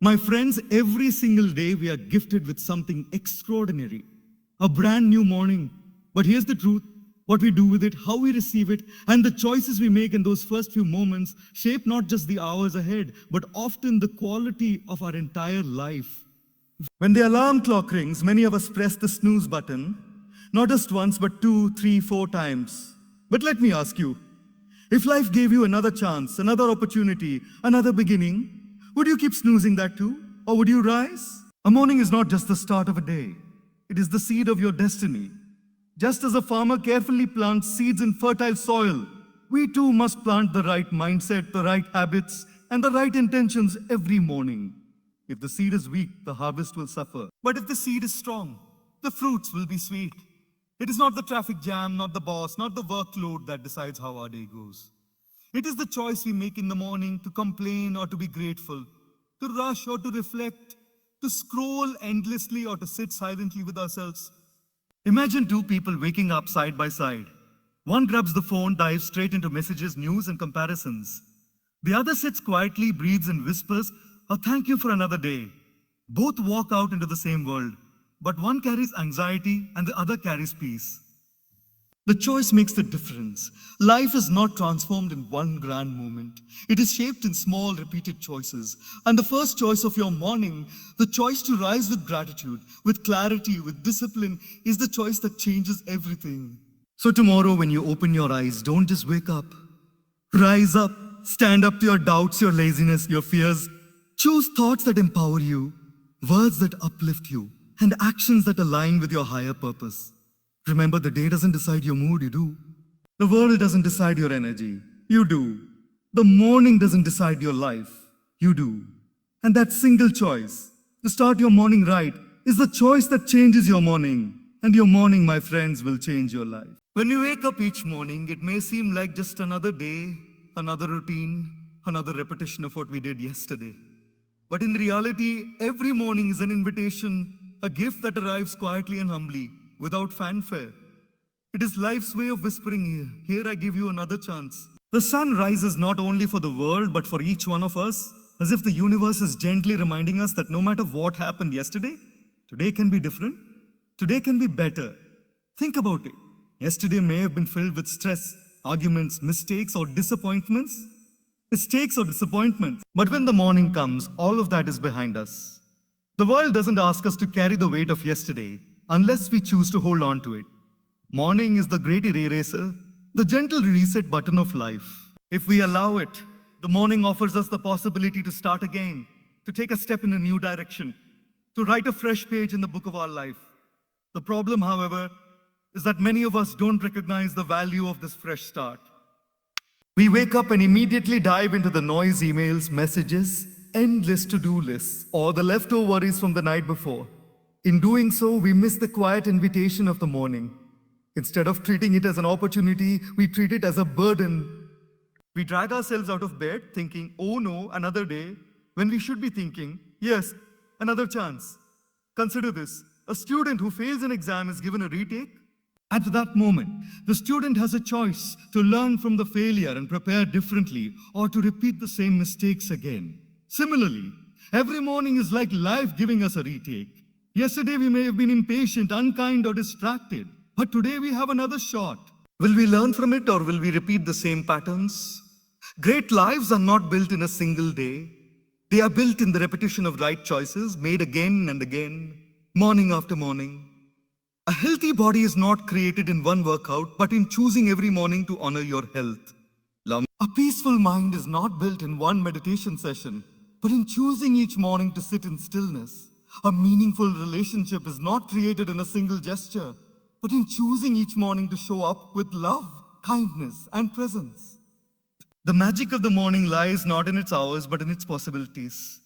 My friends, every single day we are gifted with something extraordinary, a brand new morning. But here's the truth: what we do with it, how we receive it, and the choices we make in those first few moments shape not just the hours ahead, but often the quality of our entire life. When the alarm clock rings, many of us press the snooze button, not just once, but 2, 3, 4 times. But let me ask you, if life gave you another chance, another opportunity, another beginning, would you keep snoozing that too? Or would you rise? A morning is not just the start of a day. It is the seed of your destiny. Just as a farmer carefully plants seeds in fertile soil, we too must plant the right mindset, the right habits, and the right intentions every morning. If the seed is weak, the harvest will suffer. But if the seed is strong, the fruits will be sweet. It is not the traffic jam, not the boss, not the workload that decides how our day goes. It is the choice we make in the morning to complain or to be grateful, to rush or to reflect, to scroll endlessly or to sit silently with ourselves. Imagine two people waking up side by side. One grabs the phone, dives straight into messages, news, and comparisons. The other sits quietly, breathes, and whispers, "Oh, thank you for another day." Both walk out into the same world, but one carries anxiety and the other carries peace. The choice makes the difference. Life is not transformed in one grand moment. It is shaped in small, repeated choices. And the first choice of your morning, the choice to rise with gratitude, with clarity, with discipline, is the choice that changes everything. So tomorrow, when you open your eyes, don't just wake up. Rise up, stand up to your doubts, your laziness, your fears. Choose thoughts that empower you, words that uplift you, and actions that align with your higher purpose. Remember, the day doesn't decide your mood, you do. The world doesn't decide your energy, you do. The morning doesn't decide your life, you do. And that single choice, to start your morning right, is the choice that changes your morning. And your morning, my friends, will change your life. When you wake up each morning, it may seem like just another day, another routine, another repetition of what we did yesterday. But in reality, every morning is an invitation, a gift that arrives quietly and humbly, without fanfare. It is life's way of whispering, here I give you another chance. The sun rises not only for the world, but for each one of us, as if the universe is gently reminding us that no matter what happened yesterday, today can be different, today can be better. Think about it. Yesterday may have been filled with stress, arguments, mistakes, or disappointments. But when the morning comes, all of that is behind us. The world doesn't ask us to carry the weight of yesterday, unless we choose to hold on to it. Morning is the great eraser, the gentle reset button of life. If we allow it, the morning offers us the possibility to start again, to take a step in a new direction, to write a fresh page in the book of our life. The problem, however, is that many of us don't recognize the value of this fresh start. We wake up and immediately dive into the noise, emails, messages, endless to-do lists, or the leftover worries from the night before. In doing so, we miss the quiet invitation of the morning. Instead of treating it as an opportunity, we treat it as a burden. We drag ourselves out of bed thinking, oh no, another day, when we should be thinking, yes, another chance. Consider this: a student who fails an exam is given a retake. At that moment, the student has a choice to learn from the failure and prepare differently, or to repeat the same mistakes again. Similarly, every morning is like life giving us a retake. Yesterday we may have been impatient, unkind, or distracted, but today we have another shot. Will we learn from it, or will we repeat the same patterns? Great lives are not built in a single day. They are built in the repetition of right choices, made again and again, morning after morning. A healthy body is not created in one workout, but in choosing every morning to honor your health. A peaceful mind is not built in one meditation session, but in choosing each morning to sit in stillness. A meaningful relationship is not created in a single gesture, but in choosing each morning to show up with love, kindness, and presence. The magic of the morning lies not in its hours, but in its possibilities.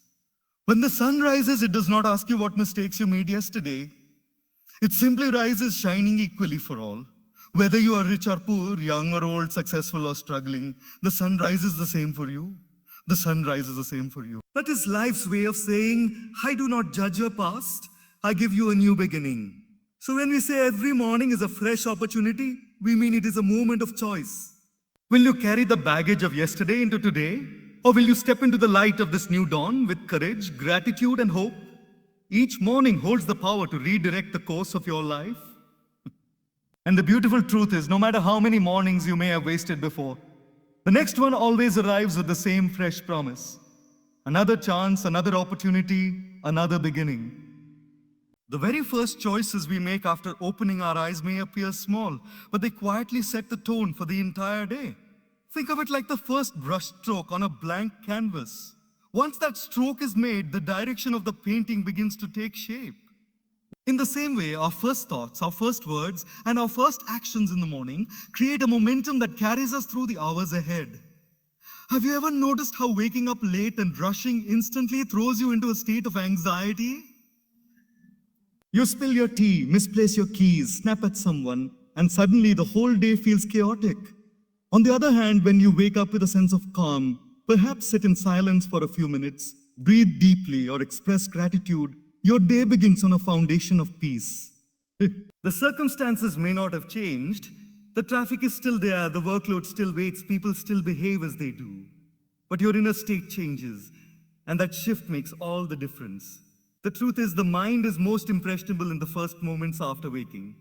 When the sun rises, it does not ask you what mistakes you made yesterday. It simply rises shining equally for all. Whether you are rich or poor, young or old, successful or struggling, the sun rises the same for you. The sun rises the same for you. That is life's way of saying, I do not judge your past, I give you a new beginning. So when we say every morning is a fresh opportunity, we mean it is a moment of choice. Will you carry the baggage of yesterday into today, Or will you step into the light of this new dawn with courage, gratitude, and hope? Each morning holds the power to redirect the course of your life. And the beautiful truth is, no matter how many mornings you may have wasted before, the next one always arrives with the same fresh promise. Another chance, another opportunity, another beginning. The very first choices we make after opening our eyes may appear small, but they quietly set the tone for the entire day. Think of it like the first brush stroke on a blank canvas. Once that stroke is made, the direction of the painting begins to take shape. In the same way, our first thoughts, our first words, and our first actions in the morning create a momentum that carries us through the hours ahead. Have you ever noticed how waking up late and rushing instantly throws you into a state of anxiety? You spill your tea, misplace your keys, snap at someone, and suddenly the whole day feels chaotic. On the other hand, when you wake up with a sense of calm, perhaps sit in silence for a few minutes, breathe deeply, or express gratitude, your day begins on a foundation of peace. The circumstances may not have changed. The traffic is still there, the workload still waits, people still behave as they do. But your inner state changes, and that shift makes all the difference. The truth is, the mind is most impressionable in the first moments after waking.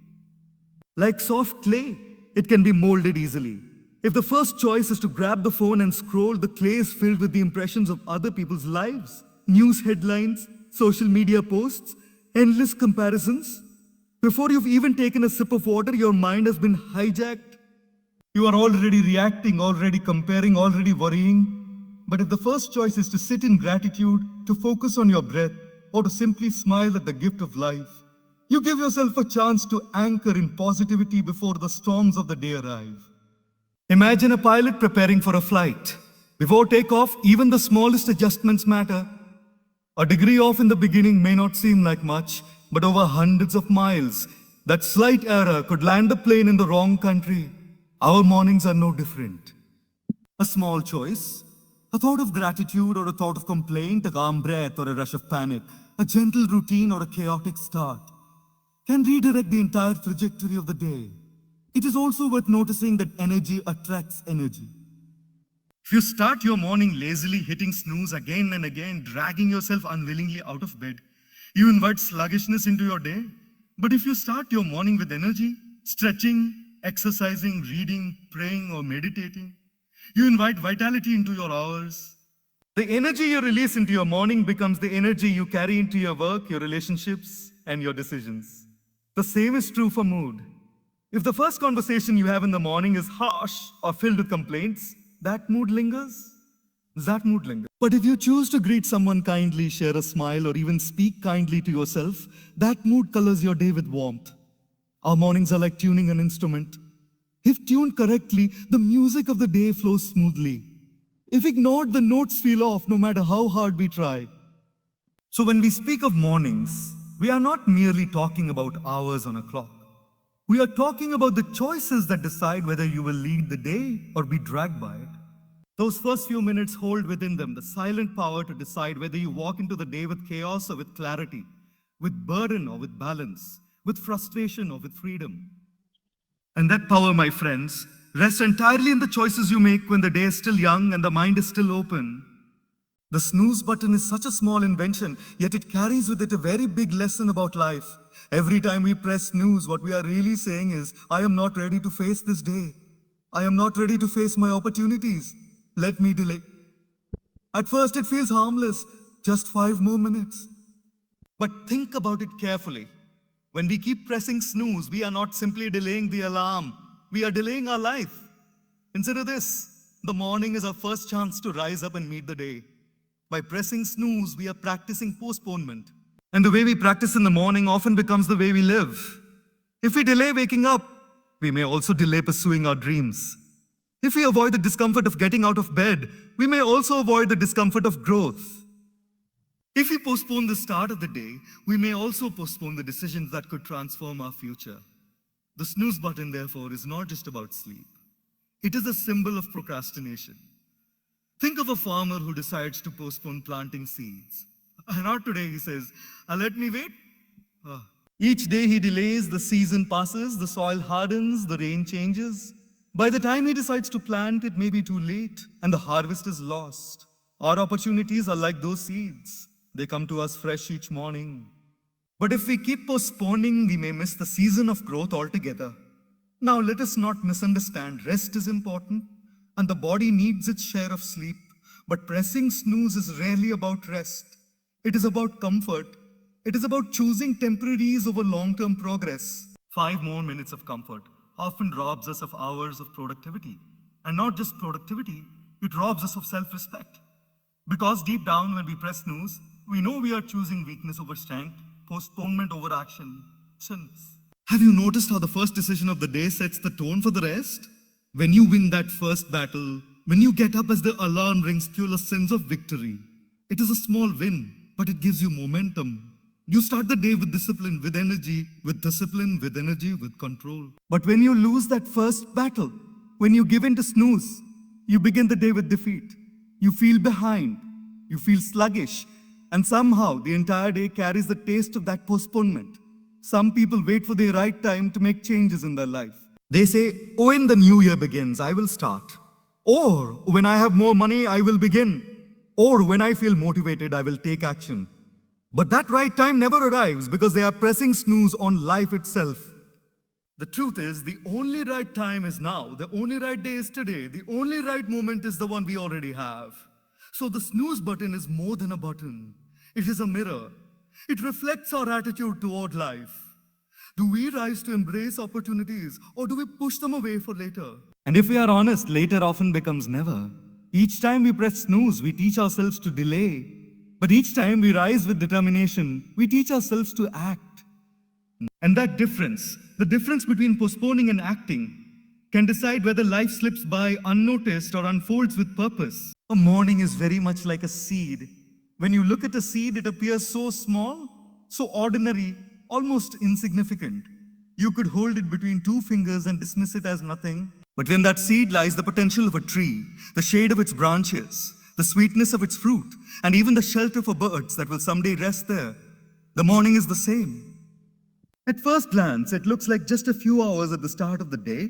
Like soft clay, it can be molded easily. If the first choice is to grab the phone and scroll, the clay is filled with the impressions of other people's lives. News headlines, social media posts, endless comparisons. Before you've even taken a sip of water, your mind has been hijacked. You are already reacting, already comparing, already worrying. But if the first choice is to sit in gratitude, to focus on your breath, or to simply smile at the gift of life, you give yourself a chance to anchor in positivity before the storms of the day arrive. Imagine a pilot preparing for a flight. Before takeoff, even the smallest adjustments matter. A degree off in the beginning may not seem like much, but over hundreds of miles, that slight error could land the plane in the wrong country. Our mornings are no different. A small choice, a thought of gratitude or a thought of complaint, a calm breath or a rush of panic, a gentle routine or a chaotic start, can redirect the entire trajectory of the day. It is also worth noticing that energy attracts energy. If you start your morning lazily hitting snooze again and again, dragging yourself unwillingly out of bed, you invite sluggishness into your day. But if you start your morning with energy, stretching, exercising, reading, praying, or meditating, you invite vitality into your hours. The energy you release into your morning becomes the energy you carry into your work, your relationships, and your decisions. The same is true for mood. If the first conversation you have in the morning is harsh or filled with complaints, that mood lingers. But if you choose to greet someone kindly, share a smile, or even speak kindly to yourself, that mood colors your day with warmth. Our mornings are like tuning an instrument. If tuned correctly, the music of the day flows smoothly. If ignored, the notes feel off no matter how hard we try. So when we speak of mornings, we are not merely talking about hours on a clock. We are talking about the choices that decide whether you will lead the day or be dragged by it. Those first few minutes hold within them the silent power to decide whether you walk into the day with chaos or with clarity, with burden or with balance, with frustration or with freedom. And that power, my friends, rests entirely in the choices you make when the day is still young and the mind is still open. The snooze button is such a small invention, yet it carries with it a very big lesson about life. Every time we press snooze, what we are really saying is, I am not ready to face this day. I am not ready to face my opportunities. Let me delay. At first it feels harmless, just 5 more minutes. But think about it carefully. When we keep pressing snooze, we are not simply delaying the alarm. We are delaying our life. Consider this. The morning is our first chance to rise up and meet the day. By pressing snooze, we are practicing postponement. And the way we practice in the morning often becomes the way we live. If we delay waking up, we may also delay pursuing our dreams. If we avoid the discomfort of getting out of bed, we may also avoid the discomfort of growth. If we postpone the start of the day, we may also postpone the decisions that could transform our future. The snooze button, therefore, is not just about sleep. It is a symbol of procrastination. Think of a farmer who decides to postpone planting seeds. Not today, he says, let me wait. Each day he delays, the season passes, the soil hardens, the rain changes. By the time he decides to plant, it may be too late, and the harvest is lost. Our opportunities are like those seeds. They come to us fresh each morning. But if we keep postponing, we may miss the season of growth altogether. Now, let us not misunderstand. Rest is important, and the body needs its share of sleep. But pressing snooze is rarely about rest. It is about comfort. It is about choosing temporary ease over long-term progress. 5 more minutes of comfort often robs us of hours of productivity. And not just productivity, it robs us of self-respect. Because deep down, when we press snooze, we know we are choosing weakness over strength, postponement over action, since. Have you noticed how the first decision of the day sets the tone for the rest? When you win that first battle, when you get up as the alarm rings, fuel a sense of victory. It is a small win, but it gives you momentum. You start the day with discipline, with energy, with control. But when you lose that first battle, when you give in to snooze, you begin the day with defeat. You feel behind, you feel sluggish, and somehow the entire day carries the taste of that postponement. Some people wait for the right time to make changes in their life. They say, oh, when the new year begins, I will start. Or when I have more money, I will begin. Or when I feel motivated, I will take action. But that right time never arrives because they are pressing snooze on life itself. The truth is, the only right time is now. The only right day is today. The only right moment is the one we already have. So the snooze button is more than a button. It is a mirror. It reflects our attitude toward life. Do we rise to embrace opportunities, or do we push them away for later? And if we are honest, later often becomes never. Each time we press snooze, we teach ourselves to delay. But each time we rise with determination, we teach ourselves to act. And that difference, the difference between postponing and acting, can decide whether life slips by unnoticed or unfolds with purpose. A morning is very much like a seed. When you look at a seed, it appears so small, so ordinary, almost insignificant. You could hold it between 2 fingers and dismiss it as nothing. But when that seed lies the potential of a tree, the shade of its branches, the sweetness of its fruit, and even the shelter for birds that will someday rest there, the morning is the same. At first glance, it looks like just a few hours at the start of the day,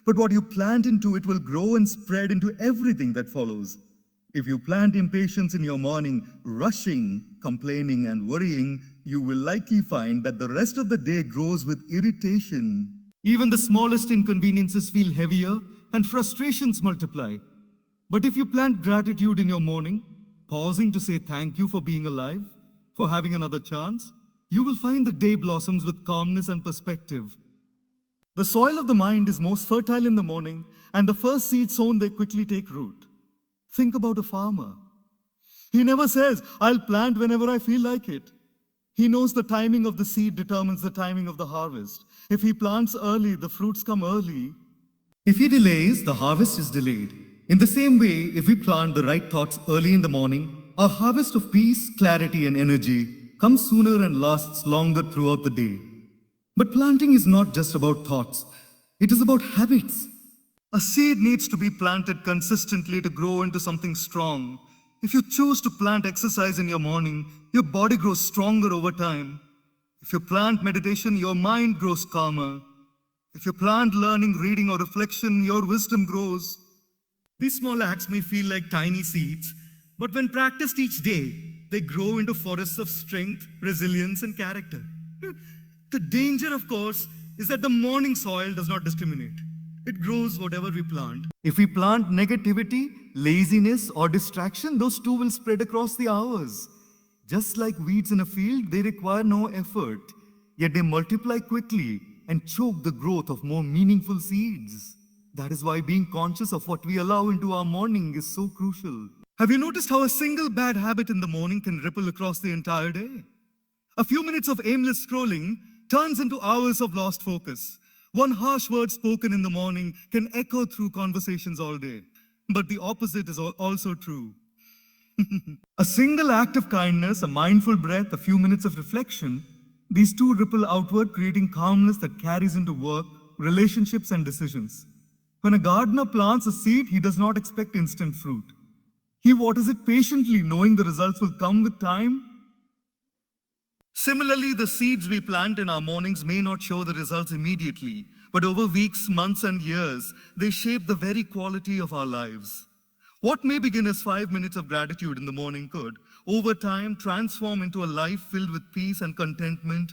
but what you plant into it will grow and spread into everything that follows. If you plant impatience in your morning, rushing, complaining, and worrying, you will likely find that the rest of the day grows with irritation. Even the smallest inconveniences feel heavier and frustrations multiply. But if you plant gratitude in your morning, pausing to say thank you for being alive, for having another chance, you will find the day blossoms with calmness and perspective. The soil of the mind is most fertile in the morning, and the first seed sown there quickly take root. Think about a farmer. He never says, I'll plant whenever I feel like it. He knows the timing of the seed determines the timing of the harvest. If he plants early, the fruits come early. If he delays, the harvest is delayed. In the same way, if we plant the right thoughts early in the morning, our harvest of peace, clarity, and energy comes sooner and lasts longer throughout the day. But planting is not just about thoughts. It is about habits. A seed needs to be planted consistently to grow into something strong. If you choose to plant exercise in your morning, your body grows stronger over time. If you plant meditation, your mind grows calmer. If you plant learning, reading, or reflection, your wisdom grows. These small acts may feel like tiny seeds, but when practiced each day, they grow into forests of strength, resilience, and character. The danger, of course, is that the morning soil does not discriminate. It grows whatever we plant. If we plant negativity, laziness, or distraction, those too will spread across the hours. Just like weeds in a field, they require no effort, yet they multiply quickly and choke the growth of more meaningful seeds. That is why being conscious of what we allow into our morning is so crucial. Have you noticed how a single bad habit in the morning can ripple across the entire day? A few minutes of aimless scrolling turns into hours of lost focus. One harsh word spoken in the morning can echo through conversations all day. But the opposite is also true. A single act of kindness, a mindful breath, a few minutes of reflection, these two ripple outward, creating calmness that carries into work, relationships, and decisions. When a gardener plants a seed, he does not expect instant fruit. He waters it patiently, knowing the results will come with time. Similarly, the seeds we plant in our mornings may not show the results immediately, but over weeks, months, and years, they shape the very quality of our lives. What may begin as 5 minutes of gratitude in the morning could, over time, transform into a life filled with peace and contentment.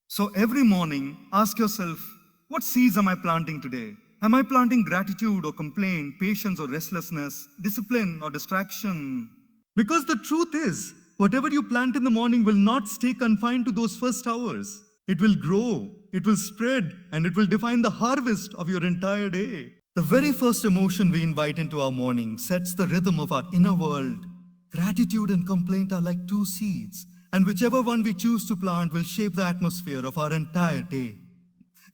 So every morning, ask yourself, what seeds am I planting today? Am I planting gratitude or complaint, patience or restlessness, discipline or distraction? Because the truth is, whatever you plant in the morning will not stay confined to those first hours. It will grow, it will spread, and it will define the harvest of your entire day. The very first emotion we invite into our morning sets the rhythm of our inner world. Gratitude and complaint are like two seeds, and whichever one we choose to plant will shape the atmosphere of our entire day.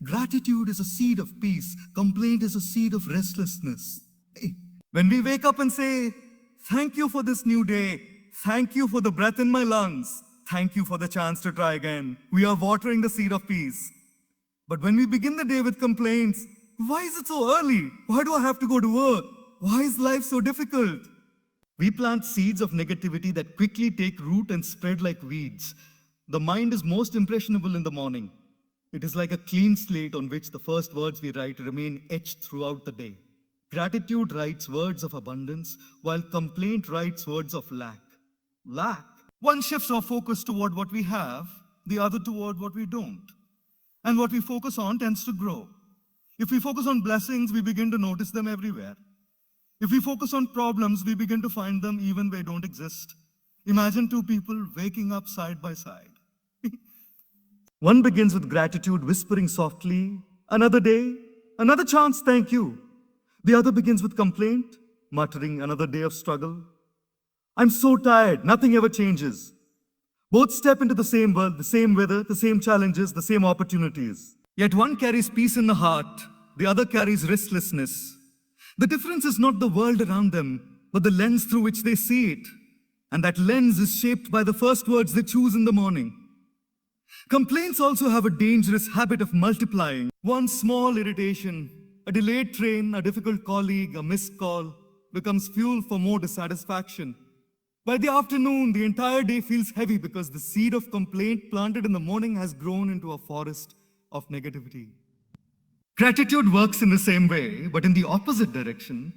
Gratitude is a seed of peace, complaint is a seed of restlessness. When we wake up and say, thank you for this new day, thank you for the breath in my lungs, thank you for the chance to try again, we are watering the seed of peace. But when we begin the day with complaints, why is it so early? Why do I have to go to work? Why is life so difficult? We plant seeds of negativity that quickly take root and spread like weeds. The mind is most impressionable in the morning. It is like a clean slate on which the first words we write remain etched throughout the day. Gratitude writes words of abundance, while complaint writes words of lack. Lack. One shifts our focus toward what we have, the other toward what we don't. And what we focus on tends to grow. If we focus on blessings, we begin to notice them everywhere. If we focus on problems, we begin to find them even where they don't exist. Imagine two people waking up side by side. One begins with gratitude, whispering softly, another day, another chance, thank you. The other begins with complaint, muttering, another day of struggle. I'm so tired, nothing ever changes. Both step into the same world, the same weather, the same challenges, the same opportunities. Yet one carries peace in the heart, the other carries restlessness. The difference is not the world around them, but the lens through which they see it. And that lens is shaped by the first words they choose in the morning. Complaints also have a dangerous habit of multiplying. One small irritation, a delayed train, a difficult colleague, a missed call, becomes fuel for more dissatisfaction. By the afternoon, the entire day feels heavy because the seed of complaint planted in the morning has grown into a forest of negativity. Gratitude works in the same way, but in the opposite direction.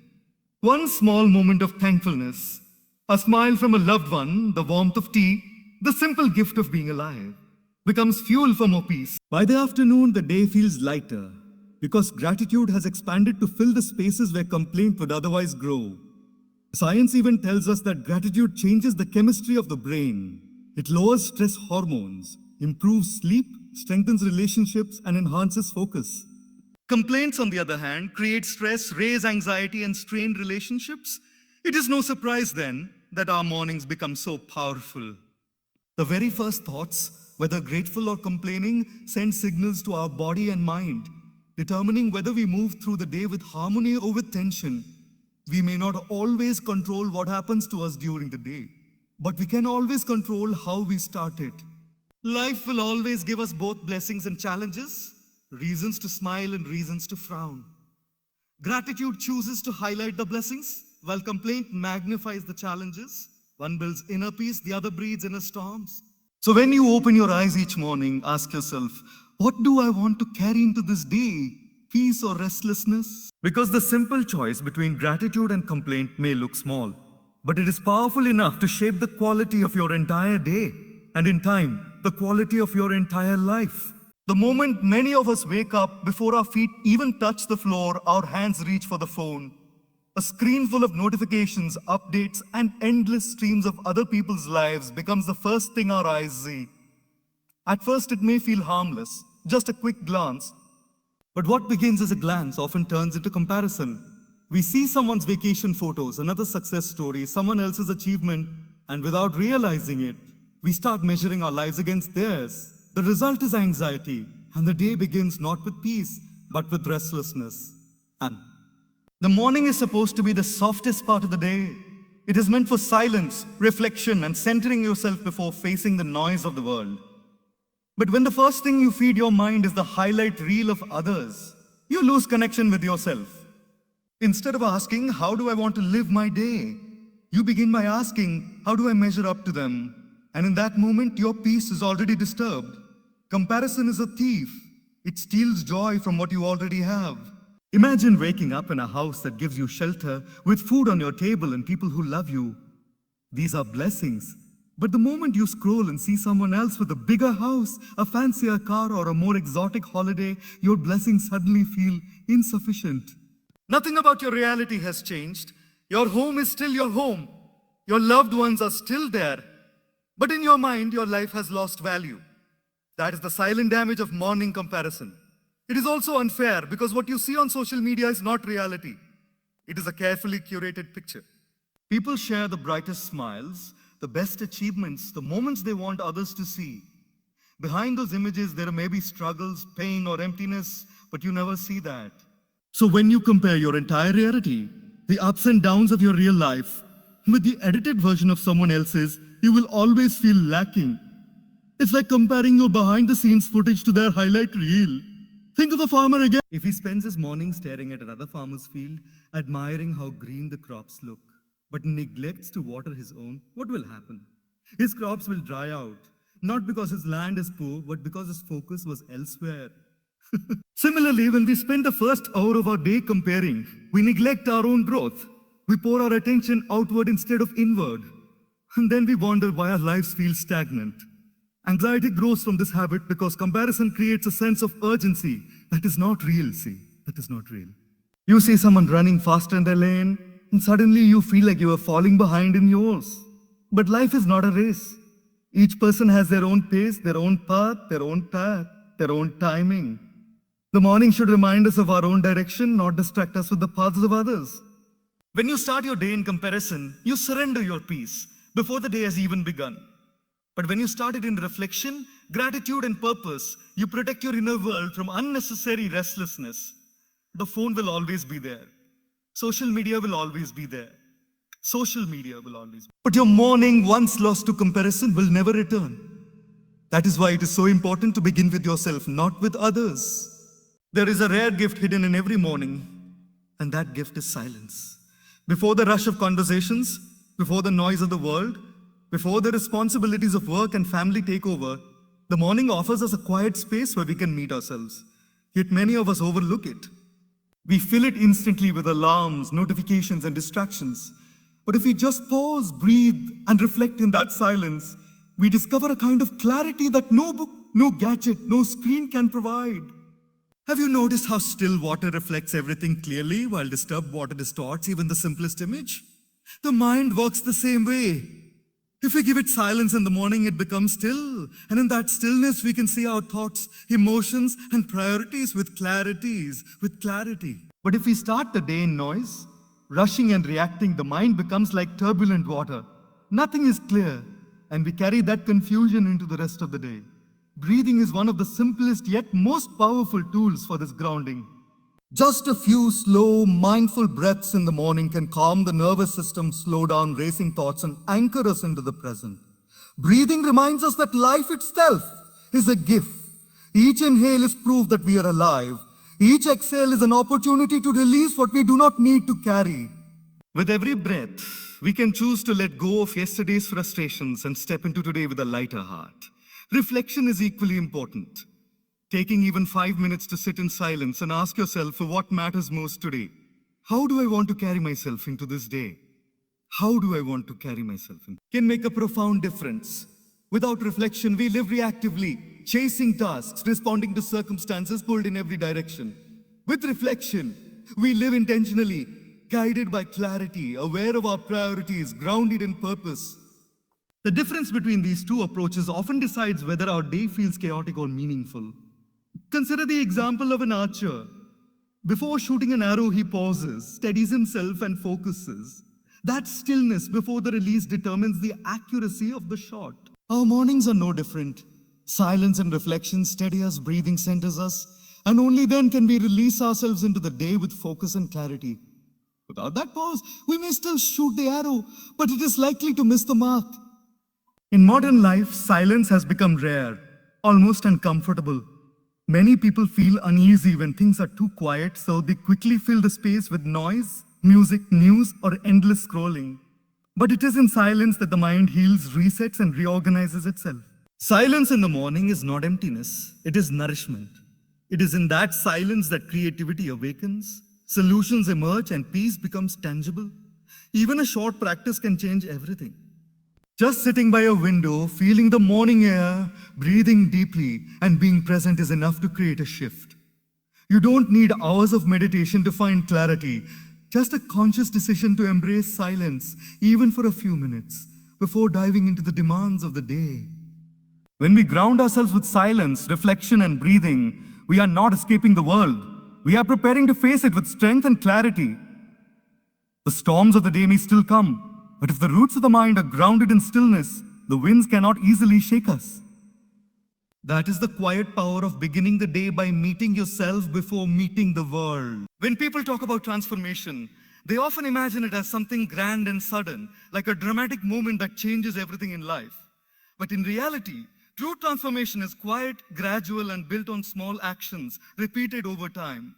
One small moment of thankfulness, a smile from a loved one, the warmth of tea, the simple gift of being alive, becomes fuel for more peace. By the afternoon, the day feels lighter because gratitude has expanded to fill the spaces where complaint would otherwise grow. Science even tells us that gratitude changes the chemistry of the brain. It lowers stress hormones, improves sleep, strengthens relationships, and enhances focus. Complaints, on the other hand, create stress, raise anxiety, and strain relationships. It is no surprise then that our mornings become so powerful. The very first thoughts, whether grateful or complaining, send signals to our body and mind, determining whether we move through the day with harmony or with tension. We may not always control what happens to us during the day, but we can always control how we start it. Life will always give us both blessings and challenges, reasons to smile and reasons to frown. Gratitude chooses to highlight the blessings, while complaint magnifies the challenges. One builds inner peace, the other breeds inner storms. So when you open your eyes each morning, ask yourself, what do I want to carry into this day? Peace or restlessness? Because the simple choice between gratitude and complaint may look small, but it is powerful enough to shape the quality of your entire day, and in time, the quality of your entire life. The moment many of us wake up, before our feet even touch the floor, our hands reach for the phone. A screen full of notifications, updates, and endless streams of other people's lives becomes the first thing our eyes see. At first, it may feel harmless, just a quick glance. But what begins as a glance often turns into comparison. We see someone's vacation photos, another success story, someone else's achievement, and without realizing it, we start measuring our lives against theirs. The result is anxiety, and the day begins not with peace, but with restlessness. And the morning is supposed to be the softest part of the day. It is meant for silence, reflection, and centering yourself before facing the noise of the world. But when the first thing you feed your mind is the highlight reel of others, you lose connection with yourself. Instead of asking, how do I want to live my day? You begin by asking, how do I measure up to them? And in that moment, your peace is already disturbed. Comparison is a thief. It steals joy from what you already have. Imagine waking up in a house that gives you shelter with food on your table and people who love you. These are blessings. But the moment you scroll and see someone else with a bigger house, a fancier car, or a more exotic holiday, your blessings suddenly feel insufficient. Nothing about your reality has changed. Your home is still your home. Your loved ones are still there. But in your mind, your life has lost value. That is the silent damage of morning comparison. It is also unfair because what you see on social media is not reality. It is a carefully curated picture. People share the brightest smiles, the best achievements, the moments they want others to see. Behind those images, there may be struggles, pain, or emptiness, but you never see that. So when you compare your entire reality, the ups and downs of your real life, with the edited version of someone else's, you will always feel lacking. It's like comparing your behind-the-scenes footage to their highlight reel. Think of the farmer again. If he spends his morning staring at another farmer's field, admiring how green the crops look, but neglects to water his own, what will happen? His crops will dry out, not because his land is poor, but because his focus was elsewhere. Similarly, when we spend the first hour of our day comparing, we neglect our own growth. We pour our attention outward instead of inward. And then we wonder why our lives feel stagnant. Anxiety grows from this habit because comparison creates a sense of urgency that is not real, that is not real. You see someone running faster in their lane, and suddenly you feel like you are falling behind in yours. But life is not a race. Each person has their own pace, their own path, their own timing. The morning should remind us of our own direction, not distract us with the paths of others. When you start your day in comparison, you surrender your peace before the day has even begun. But when you start it in reflection, gratitude, and purpose, you protect your inner world from unnecessary restlessness. The phone will always be there. Social media will always be there. But your morning, once lost to comparison, will never return. That is why it is so important to begin with yourself, not with others. There is a rare gift hidden in every morning, and that gift is silence. Before the rush of conversations, before the noise of the world, before the responsibilities of work and family take over, the morning offers us a quiet space where we can meet ourselves. Yet many of us overlook it. We fill it instantly with alarms, notifications, and distractions. But if we just pause, breathe, and reflect in that silence, we discover a kind of clarity that no book, no gadget, no screen can provide. Have you noticed how still water reflects everything clearly while disturbed water distorts even the simplest image? The mind works the same way. If we give it silence in the morning, it becomes still. And in that stillness, we can see our thoughts, emotions, and priorities with clarity. But if we start the day in noise, rushing and reacting, the mind becomes like turbulent water. Nothing is clear, and we carry that confusion into the rest of the day. Breathing is one of the simplest yet most powerful tools for this grounding. Just a few slow, mindful breaths in the morning can calm the nervous system, slow down racing thoughts, and anchor us into the present. Breathing reminds us that life itself is a gift. Each inhale is proof that we are alive. Each exhale is an opportunity to release what we do not need to carry. With every breath, we can choose to let go of yesterday's frustrations and step into today with a lighter heart. Reflection is equally important. Taking even 5 minutes to sit in silence and ask yourself for what matters most today. How do I want to carry myself into this day? Can make a profound difference. Without reflection, we live reactively, chasing tasks, responding to circumstances pulled in every direction. With reflection, we live intentionally, guided by clarity, aware of our priorities, grounded in purpose. The difference between these two approaches often decides whether our day feels chaotic or meaningful. Consider the example of an archer. Before shooting an arrow, he pauses, steadies himself, and focuses. That stillness before the release determines the accuracy of the shot. Our mornings are no different. Silence and reflection steady us, breathing centers us, and only then can we release ourselves into the day with focus and clarity. Without that pause, we may still shoot the arrow, but it is likely to miss the mark. In modern life, silence has become rare, almost uncomfortable. Many people feel uneasy when things are too quiet, so they quickly fill the space with noise, music, news, or endless scrolling. But it is in silence that the mind heals, resets, and reorganizes itself. Silence in the morning is not emptiness, it is nourishment. It is in that silence that creativity awakens, solutions emerge, and peace becomes tangible. Even a short practice can change everything. Just sitting by a window, feeling the morning air, breathing deeply, and being present is enough to create a shift. You don't need hours of meditation to find clarity, just a conscious decision to embrace silence, even for a few minutes, before diving into the demands of the day. When we ground ourselves with silence, reflection, and breathing, we are not escaping the world. We are preparing to face it with strength and clarity. The storms of the day may still come, but if the roots of the mind are grounded in stillness, the winds cannot easily shake us. That is the quiet power of beginning the day by meeting yourself before meeting the world. When people talk about transformation, they often imagine it as something grand and sudden, like a dramatic moment that changes everything in life. But in reality, true transformation is quiet, gradual, and built on small actions repeated over time.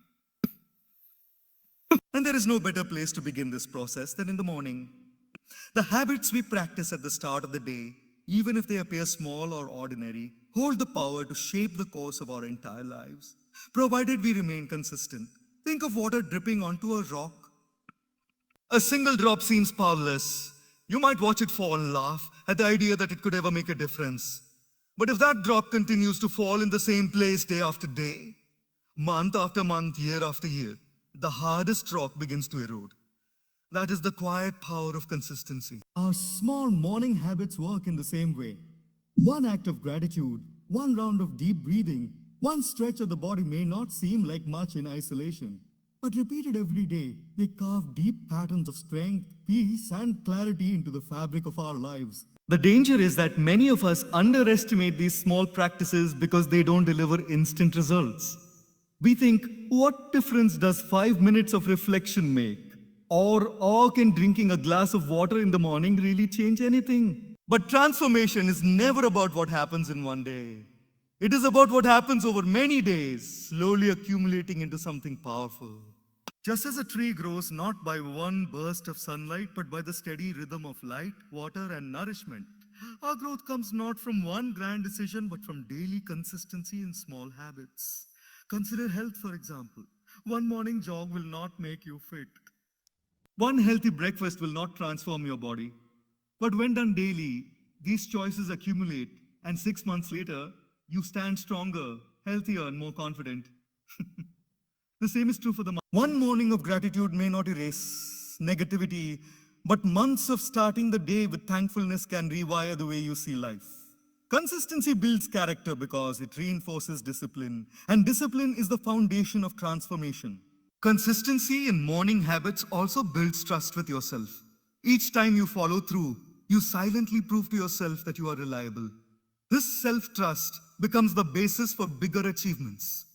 And there is no better place to begin this process than in the morning. The habits we practice at the start of the day, even if they appear small or ordinary, hold the power to shape the course of our entire lives, provided we remain consistent. Think of water dripping onto a rock. A single drop seems powerless. You might watch it fall and laugh at the idea that it could ever make a difference. But if that drop continues to fall in the same place day after day, month after month, year after year, the hardest rock begins to erode. That is the quiet power of consistency. Our small morning habits work in the same way. One act of gratitude, one round of deep breathing, one stretch of the body may not seem like much in isolation, but repeated every day, they carve deep patterns of strength, peace, and clarity into the fabric of our lives. The danger is that many of us underestimate these small practices because they don't deliver instant results. We think, what difference does 5 minutes of reflection make? Or can drinking a glass of water in the morning really change anything? But transformation is never about what happens in one day. It is about what happens over many days, slowly accumulating into something powerful. Just as a tree grows not by one burst of sunlight, but by the steady rhythm of light, water, and nourishment, our growth comes not from one grand decision, but from daily consistency in small habits. Consider health, for example. One morning jog will not make you fit. One healthy breakfast will not transform your body. But when done daily, these choices accumulate, and 6 months later, you stand stronger, healthier, and more confident. The same is true for the mind. One morning of gratitude may not erase negativity, but months of starting the day with thankfulness can rewire the way you see life. Consistency builds character because it reinforces discipline, and discipline is the foundation of transformation. Consistency in morning habits also builds trust with yourself. Each time you follow through, you silently prove to yourself that you are reliable. This self-trust becomes the basis for bigger achievements.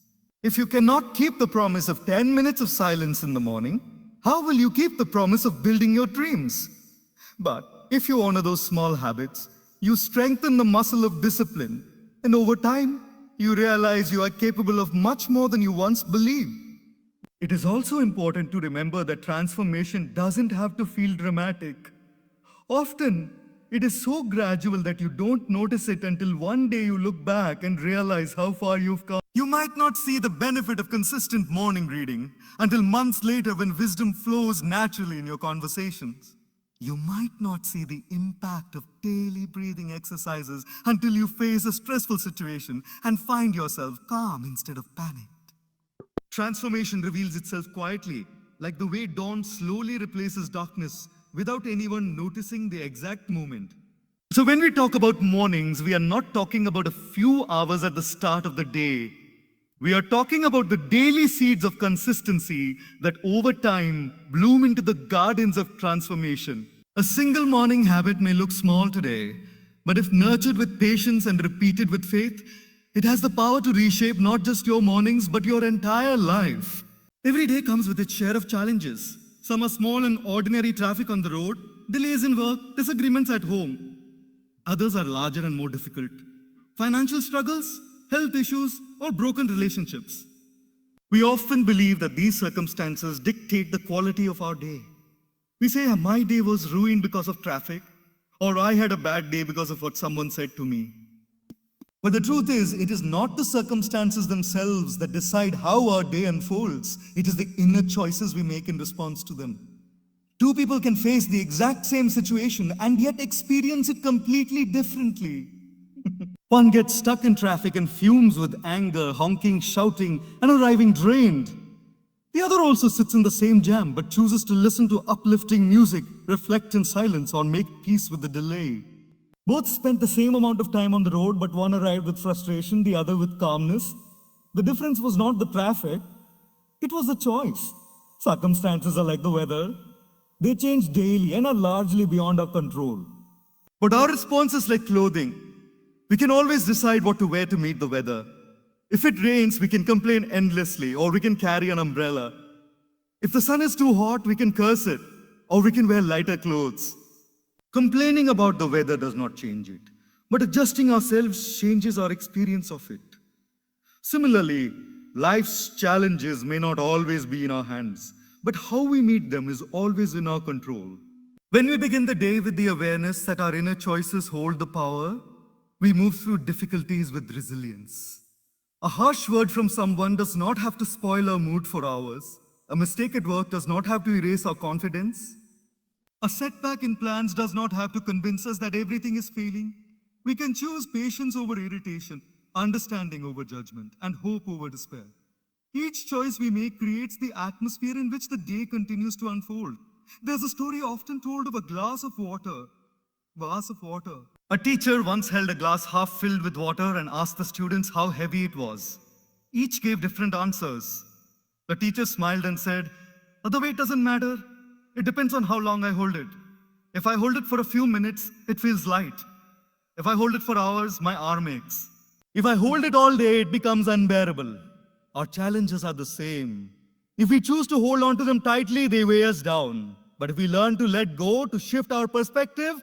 If you cannot keep the promise of 10 minutes of silence in the morning, how will you keep the promise of building your dreams? But if you honor those small habits, you strengthen the muscle of discipline, and over time, you realize you are capable of much more than you once believed. It is also important to remember that transformation doesn't have to feel dramatic. Often, it is so gradual that you don't notice it until one day you look back and realize how far you've come. You might not see the benefit of consistent morning reading until months later when wisdom flows naturally in your conversations. You might not see the impact of daily breathing exercises until you face a stressful situation and find yourself calm instead of panicked. Transformation reveals itself quietly, like the way dawn slowly replaces darkness without anyone noticing the exact moment. So when we talk about mornings, we are not talking about a few hours at the start of the day. We are talking about the daily seeds of consistency that over time bloom into the gardens of transformation. A single morning habit may look small today, but if nurtured with patience and repeated with faith, it has the power to reshape not just your mornings, but your entire life. Every day comes with its share of challenges. Some are small and ordinary traffic on the road, delays in work, disagreements at home. Others are larger and more difficult. Financial struggles, health issues, or broken relationships. We often believe that these circumstances dictate the quality of our day. We say, my day was ruined because of traffic, or I had a bad day because of what someone said to me. But the truth is, it is not the circumstances themselves that decide how our day unfolds. It is the inner choices we make in response to them. Two people can face the exact same situation and yet experience it completely differently. One gets stuck in traffic and fumes with anger, honking, shouting, and arriving drained. The other also sits in the same jam but chooses to listen to uplifting music, reflect in silence, or make peace with the delay. Both spent the same amount of time on the road, but one arrived with frustration, the other with calmness. The difference was not the traffic, it was the choice. Circumstances are like the weather. They change daily and are largely beyond our control. But our response is like clothing. We can always decide what to wear to meet the weather. If it rains, we can complain endlessly, or we can carry an umbrella. If the sun is too hot, we can curse it, or we can wear lighter clothes. Complaining about the weather does not change it, but adjusting ourselves changes our experience of it. Similarly, life's challenges may not always be in our hands, but how we meet them is always in our control. When we begin the day with the awareness that our inner choices hold the power, we move through difficulties with resilience. A harsh word from someone does not have to spoil our mood for hours. A mistake at work does not have to erase our confidence. A setback in plans does not have to convince us that everything is failing. We can choose patience over irritation, understanding over judgment, and hope over despair. Each choice we make creates the atmosphere in which the day continues to unfold. There's a story often told of a glass of water. A teacher once held a glass half filled with water and asked the students how heavy it was. Each gave different answers. The teacher smiled and said, "The weight doesn't matter. It depends on how long I hold it. If I hold it for a few minutes, it feels light. If I hold it for hours, my arm aches. If I hold it all day, it becomes unbearable." Our challenges are the same. If we choose to hold on to them tightly, they weigh us down. But if we learn to let go, to shift our perspective,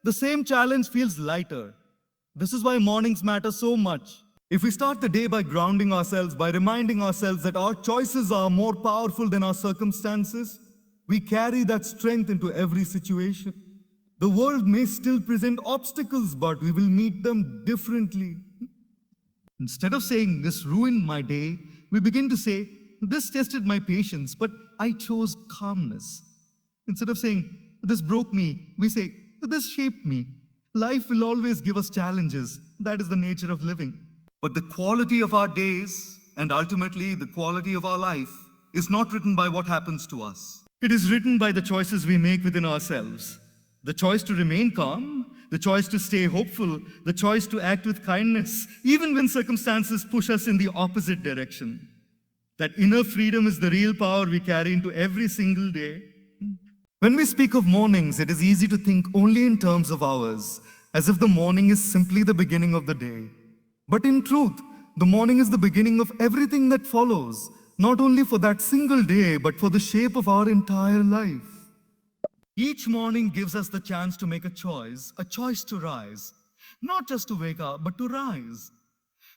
the same challenge feels lighter. This is why mornings matter so much. If we start the day by grounding ourselves, by reminding ourselves that our choices are more powerful than our circumstances, we carry that strength into every situation. The world may still present obstacles, but we will meet them differently. Instead of saying, "This ruined my day," we begin to say, "This tested my patience, but I chose calmness." Instead of saying, "This broke me," we say, "This shaped me." Life will always give us challenges. That is the nature of living. But the quality of our days, and ultimately the quality of our life, is not written by what happens to us. It is written by the choices we make within ourselves. The choice to remain calm, the choice to stay hopeful, the choice to act with kindness, even when circumstances push us in the opposite direction. That inner freedom is the real power we carry into every single day. When we speak of mornings, it is easy to think only in terms of hours, as if the morning is simply the beginning of the day. But in truth, the morning is the beginning of everything that follows, not only for that single day, but for the shape of our entire life. Each morning gives us the chance to make a choice to rise. Not just to wake up, but to rise.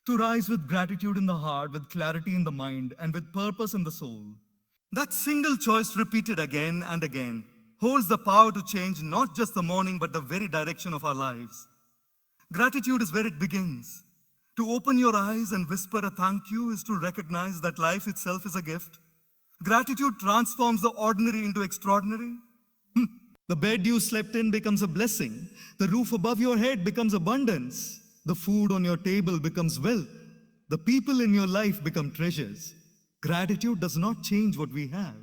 To rise with gratitude in the heart, with clarity in the mind, and with purpose in the soul. That single choice repeated again and again holds the power to change not just the morning, but the very direction of our lives. Gratitude is where it begins. To open your eyes and whisper a thank you is to recognize that life itself is a gift. Gratitude transforms the ordinary into extraordinary. The bed you slept in becomes a blessing. The roof above your head becomes abundance. The food on your table becomes wealth. The people in your life become treasures. Gratitude does not change what we have,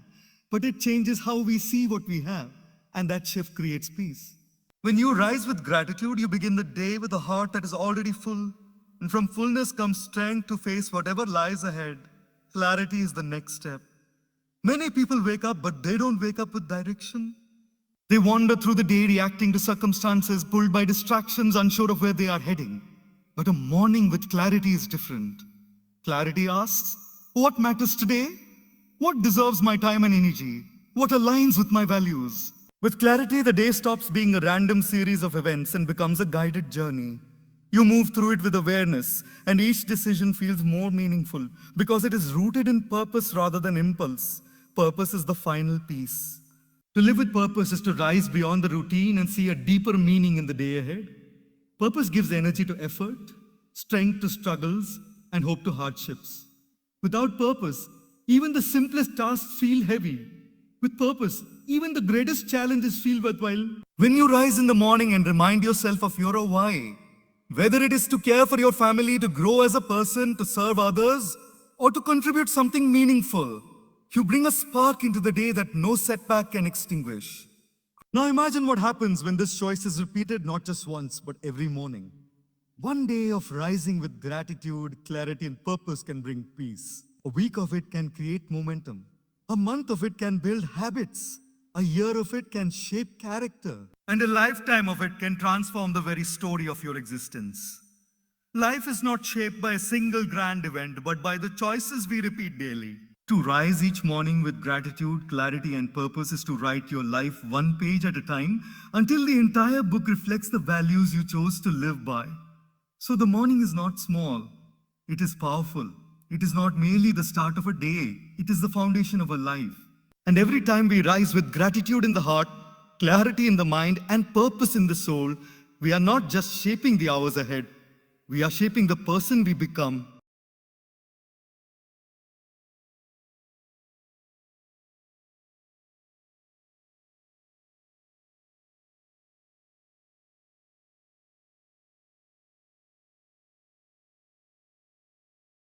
but it changes how we see what we have, and that shift creates peace. When you rise with gratitude, you begin the day with a heart that is already full, and from fullness comes strength to face whatever lies ahead. Clarity is the next step. Many people wake up, but they don't wake up with direction. They wander through the day reacting to circumstances, pulled by distractions, unsure of where they are heading. But a morning with clarity is different. Clarity asks, what matters today? What deserves my time and energy? What aligns with my values? With clarity, the day stops being a random series of events and becomes a guided journey. You move through it with awareness, and each decision feels more meaningful because it is rooted in purpose rather than impulse. Purpose is the final piece. To live with purpose is to rise beyond the routine and see a deeper meaning in the day ahead. Purpose gives energy to effort, strength to struggles, and hope to hardships. Without purpose, even the simplest tasks feel heavy. With purpose, even the greatest challenges feel worthwhile. When you rise in the morning and remind yourself of your why, whether it is to care for your family, to grow as a person, to serve others, or to contribute something meaningful, you bring a spark into the day that no setback can extinguish. Now imagine what happens when this choice is repeated not just once, but every morning. One day of rising with gratitude, clarity, and purpose can bring peace. A week of it can create momentum. A month of it can build habits. A year of it can shape character. And a lifetime of it can transform the very story of your existence. Life is not shaped by a single grand event, but by the choices we repeat daily. To rise each morning with gratitude, clarity, and purpose is to write your life one page at a time until the entire book reflects the values you chose to live by. So the morning is not small, it is powerful. It is not merely the start of a day, it is the foundation of a life. And every time we rise with gratitude in the heart, clarity in the mind, and purpose in the soul, we are not just shaping the hours ahead, we are shaping the person we become